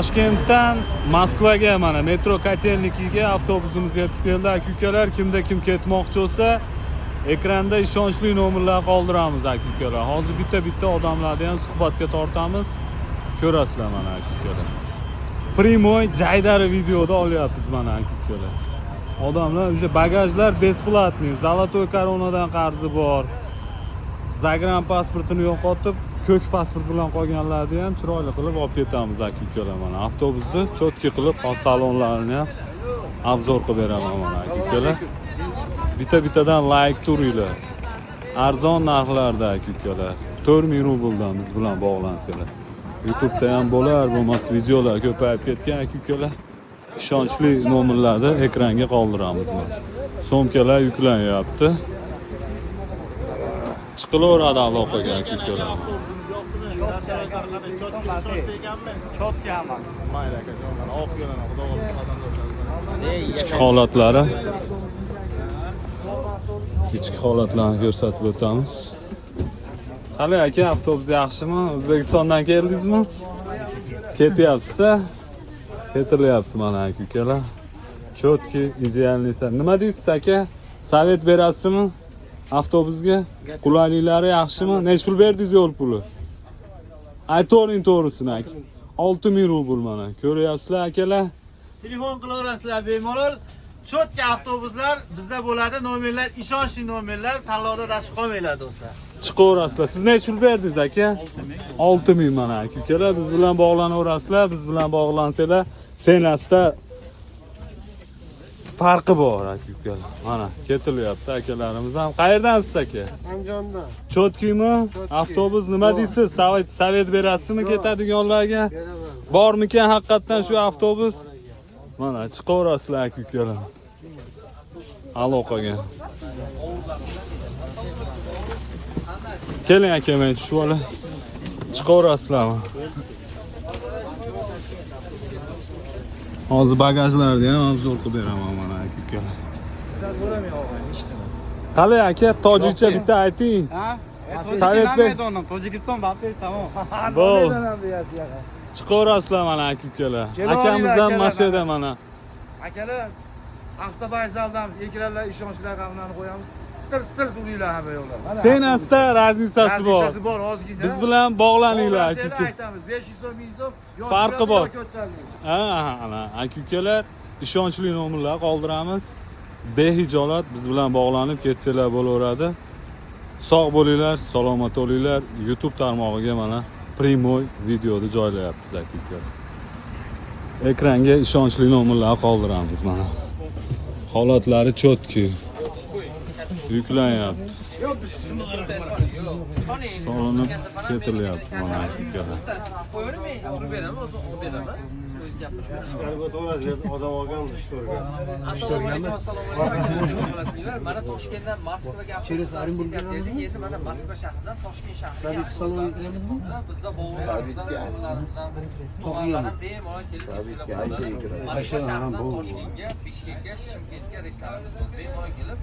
Toshkentdan Moskvaga mana metro Kotelnikiga avtobusimiz yetib keldi. Aka-ukalar, kimda kim ketmoqchi bo'lsa, ekranda ishonchli nomerlar qoldiramiz aka-ukalar. Hozir bitta odamlarni ham suhbatga tortamiz. Ko'rasizlar mana aka-ukalar. Primoy Jaydari videoda olyapmiz mana aka-ukalar. Odamlar o'sha bagajlar besplatniy, Zolotoy koronadan qarzi bor. Zagran pasportini yo'qotib, ko'k pasport bilan qolganlarni ham chiroyli qilib olib ketamiz aka-ukalar mana. Avtobusni chotki qilib, salonlarini ham obzor qilib beraman mana aka-ukalar. Bittadan like turinglar. Arzon narxlarda aka-ukalar. 4000 rubldan biz bilan bog'lansanglar. YouTube'da ham bo'lar, bo'lmas videolar ko'payib ketgan aka-ukalar. Ishonchli nomerlarni ekranga qoldiramiz. So'mkalar yuklanyapti. Chiqilaveradi aloqaga aka-ukalar. Ichki holatlari. Ichki holatlarni ko'rsatib o'tamiz. Qalay aka, avtobus yaxshimi? O'zbekistondan keldingizmi? Ketyapsiz-a? Ketilyapti mana aka-ukalar. Chotki, idealnisa. Nima deysiz aka? Savet berasizmi? Avtobusga qulayliklari yaxshimi? Nech pul berdingiz yo'l puli? Aytavering to'g'risini aka. 6000 rubl mana. Ko'ryapsizlar akalar? Telefon qilaverasizlar bemalol. Chotki avtobuslar bizda bo'ladi, nomerlar ishonchli nomerlar, tanlovda dashi qolmaylar do'stlar. Chiqaverasizlar. Siz nech pul berdingiz aka? 6000 mana aka-ukalar. Biz bilan bog'lanaverasizlar. Biz bilan bog'lansanglar, senasida farqi bor aka-ukalar. Mana ketilyapti akalarimiz ham. Qayerdansiz aka? Andijondan. Chotkimi? Avtobus nima deysiz? Savet berasizmi ketadiganlarga? Bormikan haqiqatdan shu avtobus? Mana chiqaverasizlar aka-ukalar. Aloqaga. Keling aka, men tushib olay. Chiqaverasizlarmi? Hozir bagajlarni ham obzor qilib beraman mana aka-ukalar. Sizdan so'ramay olgan, eshitdim. Qalay aka, tojikcha bitta ayting. Ha? Savet ber. Tojikiston bapes tamom. Bo'l. Chiqaverasizlar mana aka-ukalar. Akamiz ham mashina mana. Akalar, avtovokzaldamiz, ekranlar ishonchli raqamlarni qo'yamiz. Tirs uringlar hamma yo'llar. Senasida raznisasi bor. Raznisasi bor, ozgina. Biz bilan bog'laninglar aka-uka. Aytamiz, 500 so'm, 1000 so'm. Farqi bor. Ha, ana aka-ukalar, ishonchli nomerlar qoldiramiz. Behijolat biz bilan bog'lanib ketsanglar bo'laveradi. Sog' bo'linglar, salomat bo'linglar. YouTube tarmog'iga mana Primoy videoni joylayapmiz aka-ukalar. Ekranga ishonchli nomerlar qoldiramiz mana. Holatlari chotki. Yuklanyapti. Solinib ketilyapti mana aka-ukalar. Odam olgan ishtorga. Assalomu alaykum. Mana Toshkentdan Moskvaga endi mana Moskva shahridan Toshkent shahriga. Bizda bog'lardan bemalol kelib ketsanglar bo'ladi. Moskva shahridan Toshkentga, Bishkekga, Shimkentga reyslarimiz bor. Bemalol kelib